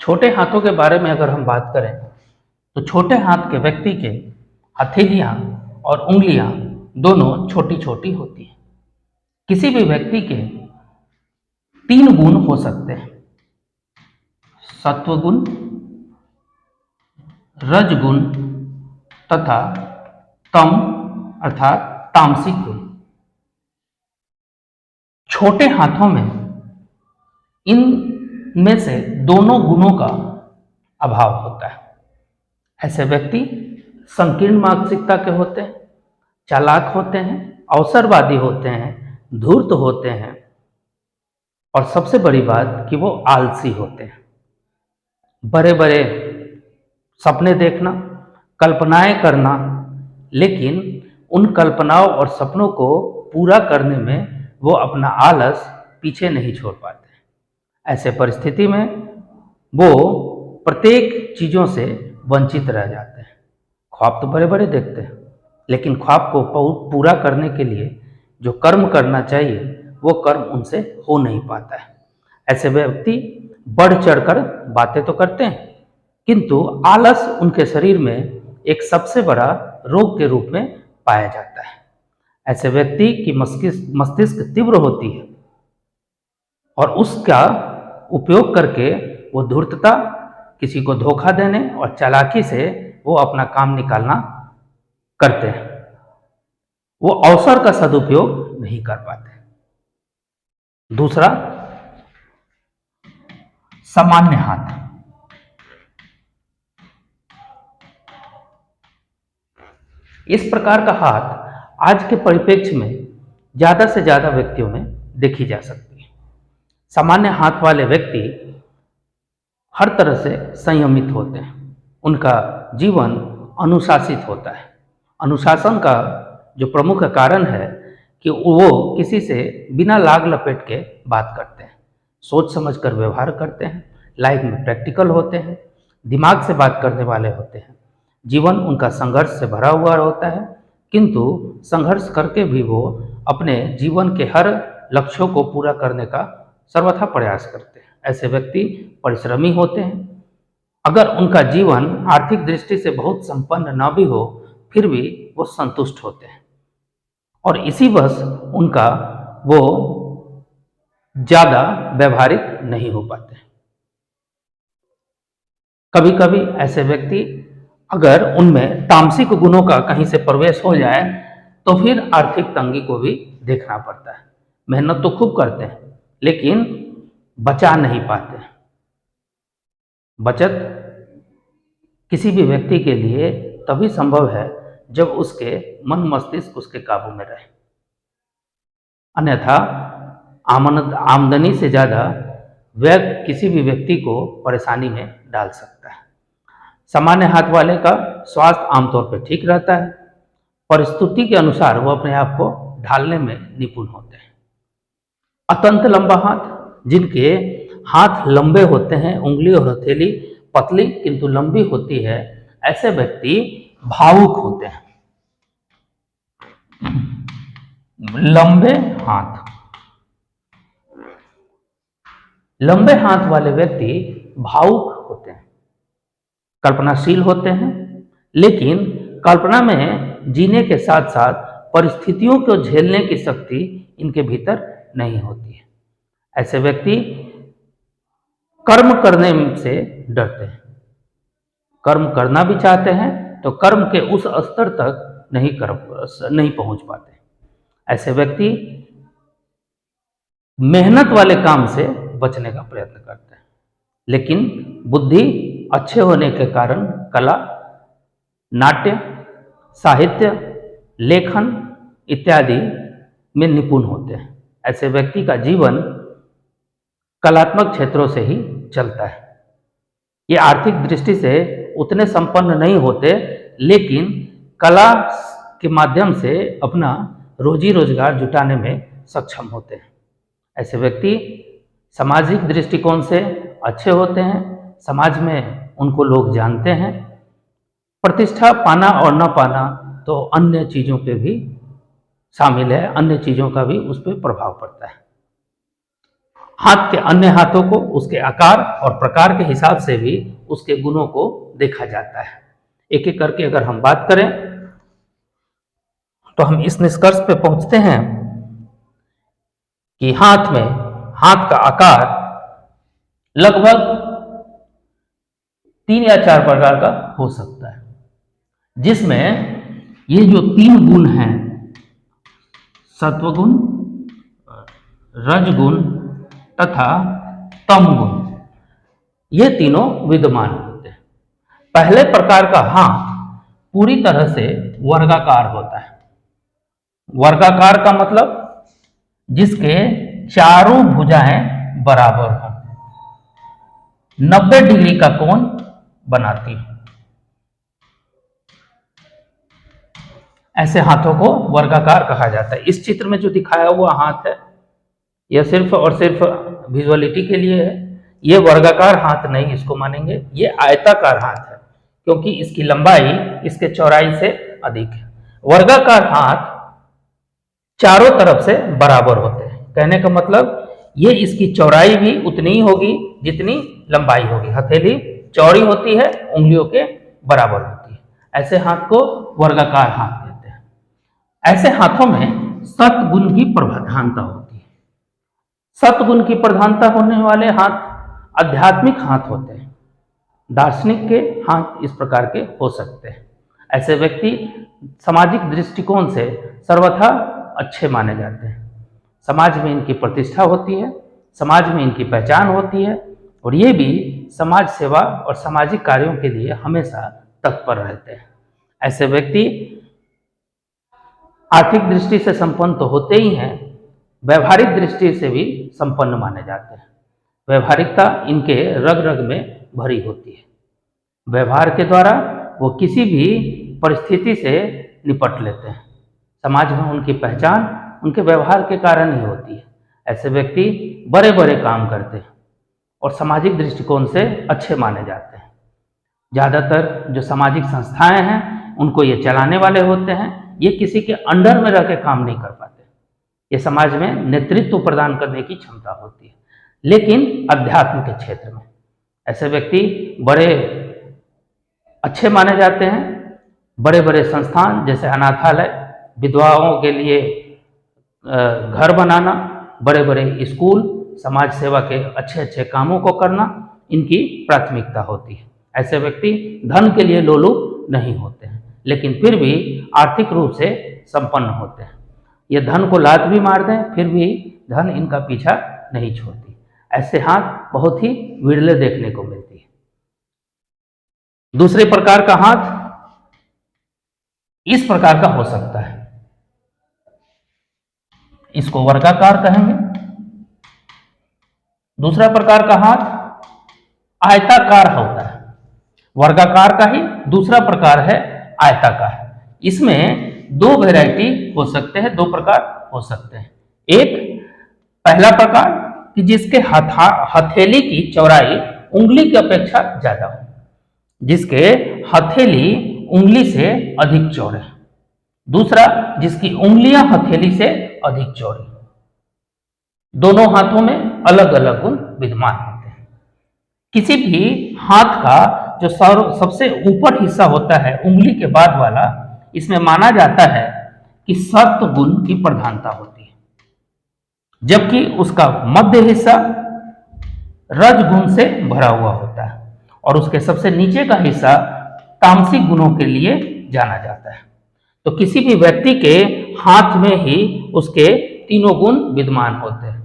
छोटे हाथों के बारे में अगर हम बात करें तो छोटे हाथ के व्यक्ति के हथेलियां और उंगलियां दोनों छोटी छोटी होती हैं। किसी भी व्यक्ति के 3 गुण हो सकते हैं: सत्वगुण, रजगुण तथा तम अर्थात तामसिक गुण। छोटे हाथों में इनमें से दोनों गुणों का अभाव होता है। ऐसे व्यक्ति संकीर्ण मानसिकता के होते हैं, चालाक होते हैं, अवसरवादी होते हैं, धूर्त होते हैं और सबसे बड़ी बात कि वो आलसी होते हैं। बड़े बड़े सपने देखना, कल्पनाएं करना, लेकिन उन कल्पनाओं और सपनों को पूरा करने में वो अपना आलस पीछे नहीं छोड़ पाते। ऐसे परिस्थिति में वो प्रत्येक चीज़ों से वंचित रह जाते हैं। ख्वाब तो बड़े बड़े देखते हैं, लेकिन ख्वाब को पूरा करने के लिए जो कर्म करना चाहिए वो कर्म उनसे हो नहीं पाता है। ऐसे व्यक्ति बढ़ चढ़कर बातें तो करते हैं, किंतु आलस उनके शरीर में एक सबसे बड़ा रोग के रूप में पाया जाता है। ऐसे व्यक्ति की मस्तिष्क तीव्र होती है और उसका उपयोग करके वो धूर्तता, किसी को धोखा देने और चालाकी से वो अपना काम निकालना करते हैं। वो अवसर का सदुपयोग नहीं कर पाते। दूसरा, सामान्य हाथ। इस प्रकार का हाथ आज के परिप्रेक्ष्य में ज्यादा से ज्यादा व्यक्तियों में देखी जा सकती है। सामान्य हाथ वाले व्यक्ति हर तरह से संयमित होते हैं। उनका जीवन अनुशासित होता है। अनुशासन का जो प्रमुख कारण है कि वो किसी से बिना लाग लपेट के बात करते हैं, सोच समझ कर व्यवहार करते हैं, लाइफ में प्रैक्टिकल होते हैं, दिमाग से बात करने वाले होते हैं। जीवन उनका संघर्ष से भरा हुआ होता है, किंतु संघर्ष करके भी वो अपने जीवन के हर लक्ष्यों को पूरा करने का सर्वथा प्रयास करते हैं। ऐसे व्यक्ति परिश्रमी होते हैं। अगर उनका जीवन आर्थिक दृष्टि से बहुत संपन्न न भी हो, फिर भी वो संतुष्ट होते हैं और इसी वश उनका वो ज़्यादा व्यवहारिक नहीं हो पाते। कभी कभी ऐसे व्यक्ति अगर उनमें तामसिक गुणों का कहीं से प्रवेश हो जाए तो फिर आर्थिक तंगी को भी देखना पड़ता है। मेहनत तो खूब करते हैं, लेकिन बचा नहीं पाते। बचत किसी भी व्यक्ति के लिए तभी संभव है जब उसके मन मस्तिष्क उसके काबू में रहे, अन्यथा आमदनी से ज़्यादा व्यय किसी भी व्यक्ति को परेशानी में डाल सकता है। सामान्य हाथ वाले का स्वास्थ्य आमतौर पर ठीक रहता है। परिस्थिति के अनुसार वो अपने आप को ढालने में निपुण होते हैं। अत्यंत लंबा हाथ, जिनके हाथ लंबे होते हैं, उंगली और हथेली पतली किंतु लंबी होती है, ऐसे व्यक्ति भावुक होते हैं। लंबे हाथ, लंबे हाथ वाले व्यक्ति भावुक होते हैं, कल्पनाशील होते हैं, लेकिन कल्पना में जीने के साथ साथ परिस्थितियों को झेलने की शक्ति इनके भीतर नहीं होती है। ऐसे व्यक्ति कर्म करने से डरते हैं। कर्म करना भी चाहते हैं तो कर्म के उस स्तर तक नहीं पहुंच पाते। ऐसे व्यक्ति मेहनत वाले काम से बचने का प्रयत्न करते हैं, लेकिन बुद्धि अच्छे होने के कारण कला, नाट्य, साहित्य, लेखन इत्यादि में निपुण होते हैं। ऐसे व्यक्ति का जीवन कलात्मक क्षेत्रों से ही चलता है। ये आर्थिक दृष्टि से उतने संपन्न नहीं होते, लेकिन कला के माध्यम से अपना रोजी रोजगार जुटाने में सक्षम होते हैं। ऐसे व्यक्ति सामाजिक दृष्टिकोण से अच्छे होते हैं। समाज में उनको लोग जानते हैं। प्रतिष्ठा पाना और न पाना तो अन्य चीज़ों पे भी शामिल है, अन्य चीज़ों का भी उस पर प्रभाव पड़ता है। हाथ के अन्य हाथों को उसके आकार और प्रकार के हिसाब से भी उसके गुणों को देखा जाता है। एक एक करके अगर हम बात करें तो हम इस निष्कर्ष पे पहुंचते हैं कि हाथ का आकार लगभग 3 या 4 प्रकार का हो सकता है, जिसमें ये जो 3 गुण हैं, सत्वगुण, रजगुण तथा तमगुण, ये तीनों विद्यमान होते हैं। पहले प्रकार का हाथ पूरी तरह से वर्गाकार होता है। वर्गाकार का मतलब जिसके चारों भुजाएं बराबर हों, 90 डिग्री का कोण बनाती हो। ऐसे हाथों को वर्गाकार कहा जाता है। इस चित्र में जो दिखाया हुआ हाथ है यह सिर्फ और सिर्फ विजुअलिटी के लिए है। यह वर्गाकार हाथ नहीं इसको मानेंगे, ये आयताकार हाथ है, क्योंकि इसकी लंबाई इसके चौड़ाई से अधिक है। वर्गाकार हाथ चारों तरफ से बराबर होते हैं। कहने का मतलब ये इसकी चौड़ाई भी उतनी ही होगी जितनी लंबाई होगी। हथेली चौड़ी होती है, उंगलियों के बराबर होती है। ऐसे हाथ को वर्गाकार हाथ कहते हैं। ऐसे हाथों में सत्गुण की प्रधानता होती है। सत्गुण की प्रधानता होने वाले हाथ आध्यात्मिक हाथ होते हैं। दार्शनिक के हाथ इस प्रकार के हो सकते हैं। ऐसे व्यक्ति सामाजिक दृष्टिकोण से सर्वथा अच्छे माने जाते हैं। समाज में इनकी प्रतिष्ठा होती है, समाज में इनकी पहचान होती है, और ये भी समाज सेवा और सामाजिक कार्यों के लिए हमेशा तत्पर रहते हैं। ऐसे व्यक्ति आर्थिक दृष्टि से संपन्न तो होते ही हैं, व्यवहारिक दृष्टि से भी संपन्न माने जाते हैं। व्यवहारिकता इनके रग रग में भरी होती है। व्यवहार के द्वारा वो किसी भी परिस्थिति से निपट लेते हैं। समाज में उनकी पहचान उनके व्यवहार के कारण ही होती है। ऐसे व्यक्ति बड़े बड़े काम करते हैं और सामाजिक दृष्टिकोण से अच्छे माने जाते हैं। ज़्यादातर जो सामाजिक संस्थाएं हैं उनको ये चलाने वाले होते हैं। ये किसी के अंडर में रह के काम नहीं कर पाते। ये समाज में नेतृत्व प्रदान करने की क्षमता होती है। लेकिन अध्यात्म के क्षेत्र में ऐसे व्यक्ति बड़े अच्छे माने जाते हैं। बड़े बड़े संस्थान जैसे अनाथालय, विधवाओं के लिए घर बनाना, बड़े बड़े स्कूल, समाज सेवा के अच्छे अच्छे कामों को करना इनकी प्राथमिकता होती है। ऐसे व्यक्ति धन के लिए लोलुप नहीं होते हैं, लेकिन फिर भी आर्थिक रूप से संपन्न होते हैं। ये धन को लात भी मार दें फिर भी धन इनका पीछा नहीं छोड़ती। ऐसे हाथ बहुत ही विरले देखने को मिलती है। दूसरे प्रकार का हाथ इस प्रकार का हो सकता है, इसको वर्गाकार कहेंगे। दूसरा प्रकार का हाथ आयताकार होता है। वर्गाकार का ही दूसरा प्रकार है आयताकार। इसमें 2 वैरायटी हो सकते हैं, 2 प्रकार हो सकते हैं। एक पहला प्रकार कि जिसके हथेली की चौड़ाई उंगली की अपेक्षा ज्यादा हो, जिसके हथेली उंगली से अधिक चौड़े। दूसरा जिसकी उंगलियां हथेली से अधिक चौड़ी। दोनों हाथों में अलग अलग गुण विद्यमान होते हैं। किसी भी हाथ का जो सबसे ऊपर हिस्सा होता है उंगली के बाद वाला, इसमें माना जाता है कि सत्वगुण की प्रधानता होती है, जबकि उसका मध्य हिस्सा रजगुण से भरा हुआ होता है और उसके सबसे नीचे का हिस्सा तामसिक गुणों के लिए जाना जाता है। तो किसी भी व्यक्ति के हाथ में ही उसके तीनों गुण विद्यमान होते हैं।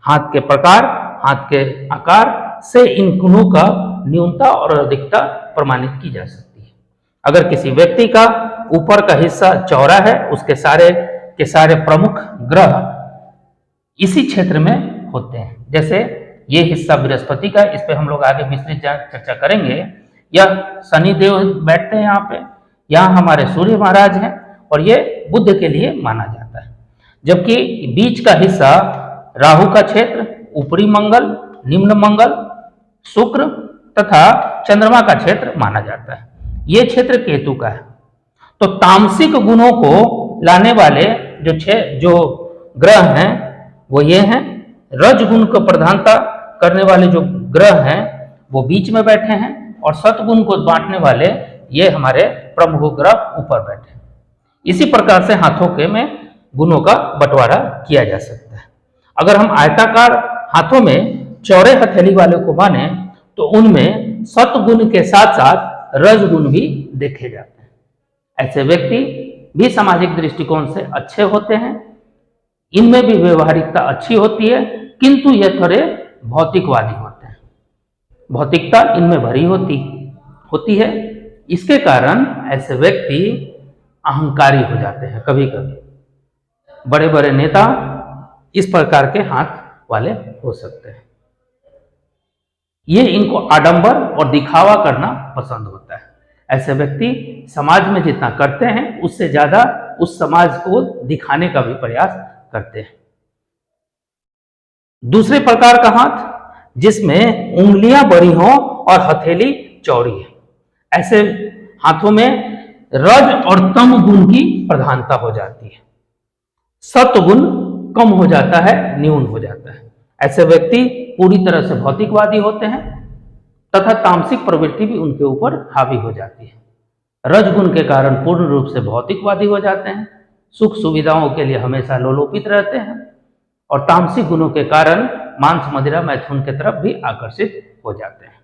हाथ के प्रकार, हाथ के आकार से इन गुणों का न्यूनता और अधिकता प्रमाणित की जा सकती है। अगर किसी व्यक्ति का ऊपर का हिस्सा चौड़ा है, उसके सारे के सारे प्रमुख ग्रह इसी क्षेत्र में होते हैं। जैसे ये हिस्सा बृहस्पति का, इस पे हम लोग आगे विस्तृत चर्चा करेंगे। यह शनि देव बैठते हैं यहाँ पे, यहाँ हमारे सूर्य महाराज हैं और ये बुध के लिए माना जाता है। जबकि बीच का हिस्सा राहु का क्षेत्र, ऊपरी मंगल, निम्न मंगल, शुक्र तथा चंद्रमा का क्षेत्र माना जाता है। ये क्षेत्र केतु का है। तो तामसिक गुणों को लाने वाले जो ग्रह हैं वो ये हैं रजगुण को प्रधानता करने वाले जो ग्रह हैं वो बीच में बैठे हैं और सतगुण को बांटने वाले ये हमारे प्रमुख ग्रह ऊपर बैठे हैं। इसी प्रकार से हाथों के में गुणों का बंटवारा किया जा सकता है। अगर हम आयताकार हाथों में चौड़े हथेली वाले को माने तो उनमें सतगुण के साथ साथ रजगुण भी देखे जाते हैं। ऐसे व्यक्ति भी सामाजिक दृष्टिकोण से अच्छे होते हैं, इनमें भी व्यवहारिकता अच्छी होती है, किंतु ये थोड़े भौतिकवादी होते हैं, भौतिकता इनमें भरी होती है। इसके कारण ऐसे व्यक्ति अहंकारी हो जाते हैं। कभी कभी बड़े बड़े नेता इस प्रकार के हाथ वाले हो सकते हैं। ये इनको आडंबर और दिखावा करना पसंद होता है। ऐसे व्यक्ति समाज में जितना करते हैं उससे ज्यादा उस समाज को दिखाने का भी प्रयास करते हैं। दूसरे प्रकार का हाथ जिसमें उंगलियां बड़ी हों और हथेली चौड़ी है, ऐसे हाथों में रज और तम गुण की प्रधानता हो जाती है, सत्वगुण कम हो जाता है, न्यून हो जाता है। ऐसे व्यक्ति पूरी तरह से भौतिकवादी होते हैं तथा तामसिक प्रवृत्ति भी उनके ऊपर हावी हो जाती है। रजगुण के कारण पूर्ण रूप से भौतिकवादी हो जाते हैं, सुख सुविधाओं के लिए हमेशा लोलोपित रहते हैं और तामसिक गुणों के कारण मांस मदिरा मैथुन के तरफ भी आकर्षित हो जाते हैं।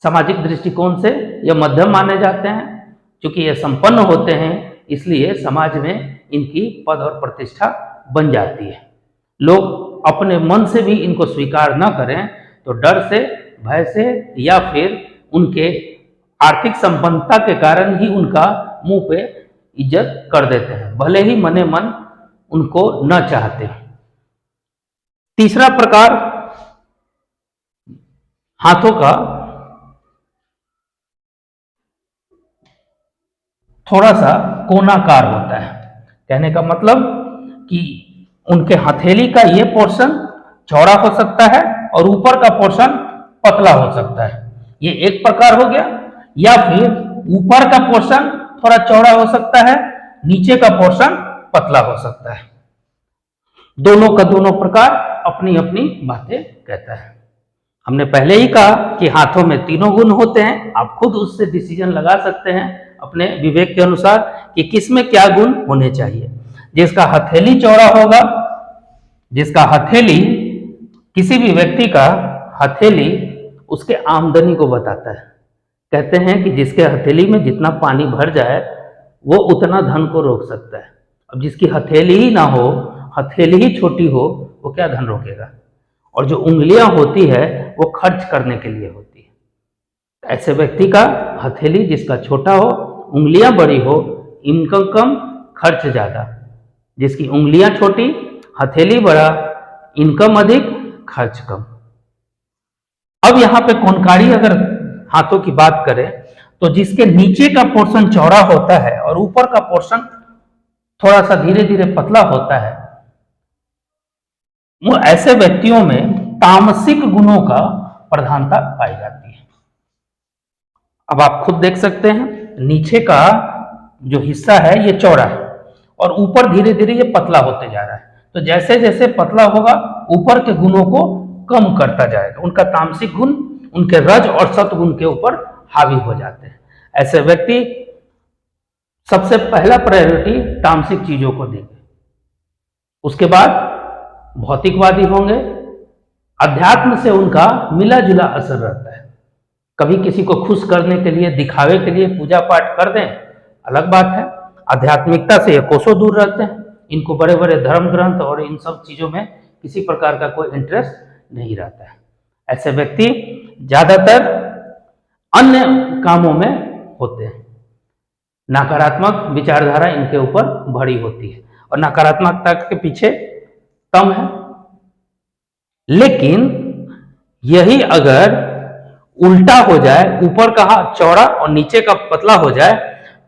सामाजिक दृष्टिकोण से यह मध्यम माने जाते हैं। क्योंकि ये संपन्न होते हैं इसलिए समाज में इनकी पद और प्रतिष्ठा बन जाती है। लोग अपने मन से भी इनको स्वीकार न करें तो डर से, भय से या फिर उनके आर्थिक संपन्नता के कारण ही उनका मुंह पे इज्जत कर देते हैं, भले ही मने मन उनको न चाहते। तीसरा प्रकार हाथों का थोड़ा सा कोनाकार होता है। कहने का मतलब कि उनके हथेली का ये पोर्शन चौड़ा हो सकता है और ऊपर का पोर्शन पतला हो सकता है, ये एक प्रकार हो गया। या फिर ऊपर का पोर्शन थोड़ा चौड़ा हो सकता है, नीचे का पोर्शन पतला हो सकता है। दोनों का दोनों प्रकार अपनी अपनी बातें कहता है। हमने पहले ही कहा कि हाथों में तीनों गुण होते हैं। आप खुद उससे डिसीजन लगा सकते हैं अपने विवेक के अनुसार कि किस में क्या गुण होने चाहिए। जिसका हथेली चौड़ा होगा, जिसका हथेली, किसी भी व्यक्ति का हथेली उसके आमदनी को बताता है। कहते हैं कि जिसके हथेली में जितना पानी भर जाए वो उतना धन को रोक सकता है। अब जिसकी हथेली ही ना हो, हथेली ही छोटी हो, वो क्या धन रोकेगा। और जो उंगलियां होती है वो खर्च करने के लिए होती है। ऐसे व्यक्ति का हथेली जिसका छोटा हो, उंगलियां बड़ी हो, इनकम कम, खर्च ज्यादा। जिसकी उंगलियां छोटी, हथेली बड़ा, इनकम अधिक, खर्च कम। अब यहां पे कोनकारी अगर हाथों की बात करें तो जिसके नीचे का पोर्शन चौड़ा होता है और ऊपर का पोर्शन थोड़ा सा धीरे धीरे पतला होता है, वो ऐसे व्यक्तियों में तामसिक गुणों का प्रधानता पाई जाती है। अब आप खुद देख सकते हैं, नीचे का जो हिस्सा है ये चौड़ा है और ऊपर धीरे धीरे ये पतला होते जा रहा है। तो जैसे जैसे पतला होगा ऊपर के गुणों को कम करता जाएगा, उनका तामसिक गुण उनके रज और सत्गुण के ऊपर हावी हो जाते हैं। ऐसे व्यक्ति सबसे पहला प्रायोरिटी तामसिक चीजों को देंगे, उसके बाद भौतिकवादी होंगे। अध्यात्म से उनका मिला जुला असर रहता है। कभी किसी को खुश करने के लिए, दिखावे के लिए पूजा पाठ कर दें, अलग बात है। आध्यात्मिकता से ये कोसों दूर रहते हैं। इनको बड़े बड़े धर्म ग्रंथ और इन सब चीजों में किसी प्रकार का कोई इंटरेस्ट नहीं रहता है। ऐसे व्यक्ति ज्यादातर अन्य कामों में होते हैं। नकारात्मक विचारधारा इनके ऊपर भरी होती है और नकारात्मकता के पीछे तम है। लेकिन यही अगर उल्टा हो जाए, ऊपर का हाथ चौड़ा और नीचे का पतला हो जाए,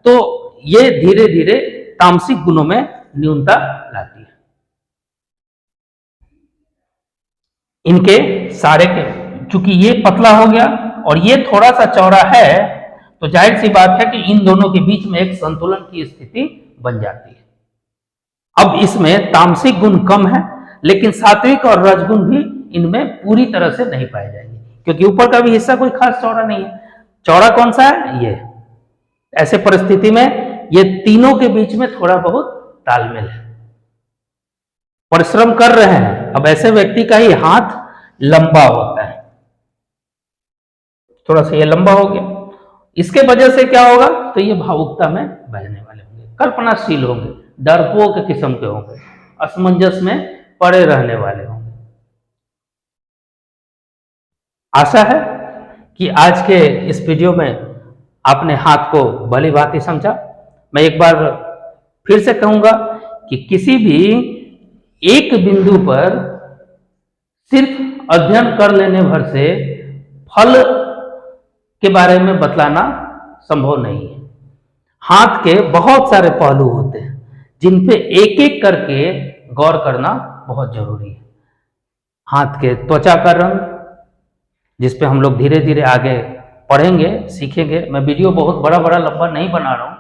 तो ये धीरे धीरे तामसिक गुणों में न्यूनता लाती है। इनके सारे के, चूंकि ये पतला हो गया और ये थोड़ा सा चौड़ा है, तो जाहिर सी बात है कि इन दोनों के बीच में एक संतुलन की स्थिति बन जाती है। अब इसमें तामसिक गुण कम है लेकिन सात्विक और रजगुण भी इनमें पूरी तरह से नहीं पाए जाएंगे, क्योंकि ऊपर का भी हिस्सा कोई खास चौड़ा नहीं है। चौड़ा कौन सा है? ये। ऐसे परिस्थिति में ये तीनों के बीच में थोड़ा बहुत तालमेल है। परिश्रम कर रहे हैं, अब ऐसे व्यक्ति का ही हाथ लंबा होता है, थोड़ा सा ये लंबा हो गया, इसके वजह से क्या होगा? तो ये भावुकता में बहने वाले होंगे, कल्पनाशील होंगे, डरपोक किस्म के होंगे, असमंजस में पड़े रहने वाले होंगे। आशा है कि आज के इस वीडियो में आपने हाथ को भली भांति समझा। मैं एक बार फिर से कहूंगा कि किसी भी एक बिंदु पर सिर्फ अध्ययन कर लेने भर से फल के बारे में बतलाना संभव नहीं है। हाथ के बहुत सारे पहलू होते हैं जिन पे एक एक करके गौर करना बहुत जरूरी है। हाथ के त्वचा का रंग, जिस पे हम लोग धीरे धीरे आगे पढ़ेंगे, सीखेंगे। मैं वीडियो बहुत बड़ा बड़ा लंबा नहीं बना रहा हूँ,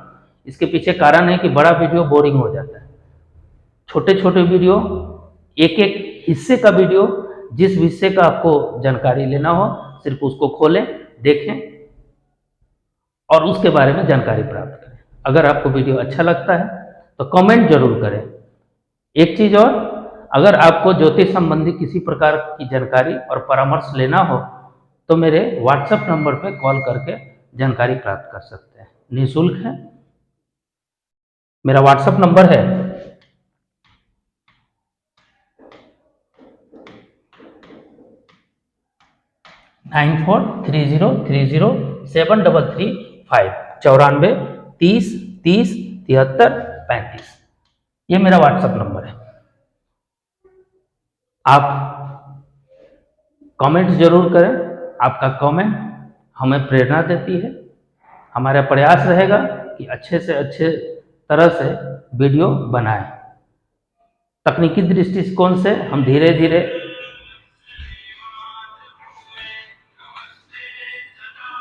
इसके पीछे कारण है कि बड़ा वीडियो बोरिंग हो जाता है। छोटे छोटे वीडियो, एक एक हिस्से का वीडियो, जिस विषय का आपको जानकारी लेना हो सिर्फ उसको खोलें, देखें और उसके बारे में जानकारी प्राप्त करें। अगर आपको वीडियो अच्छा लगता है तो कमेंट जरूर करें। एक चीज और, अगर आपको ज्योतिष संबंधी किसी प्रकार की जानकारी और परामर्श लेना हो तो मेरे व्हाट्सएप नंबर पे कॉल करके जानकारी प्राप्त कर सकते हैं, निःशुल्क है। मेरा व्हाट्सएप नंबर है 9430307335 94 30 30 73 35। ये मेरा व्हाट्सएप नंबर है। आप कमेंट जरूर करें, आपका कमेंट हमें प्रेरणा देती है। हमारा प्रयास रहेगा कि अच्छे से अच्छे तरह से वीडियो बनाएं। तकनीकी दृष्टिकोण से हम धीरे धीरे